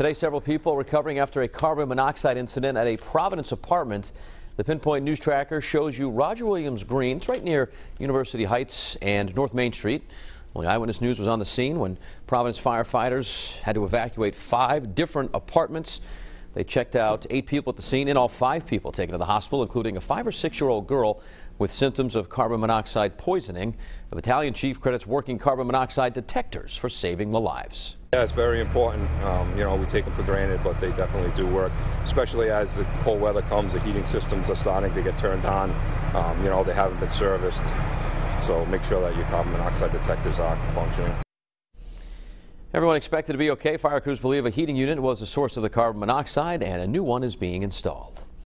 Today, several people recovering after a carbon monoxide incident at a Providence apartment. The Pinpoint News Tracker shows you Roger Williams Green. It's right near University Heights and North Main Street. Only Eyewitness News was on the scene when Providence firefighters had to evacuate 5 different apartments. They checked out 8 people at the scene. In all, 5 people taken to the hospital, including a 5- or 6-year-old girl with symptoms of carbon monoxide poisoning. The battalion chief credits working carbon monoxide detectors for saving the lives. Yeah, it's very important. We take them for granted, but they definitely do work, especially as the cold weather comes. The heating systems are starting to get turned on. They haven't been serviced, so make sure that your carbon monoxide detectors are functioning. Everyone expected to be okay. Fire crews believe a heating unit was the source of the carbon monoxide, and a new one is being installed.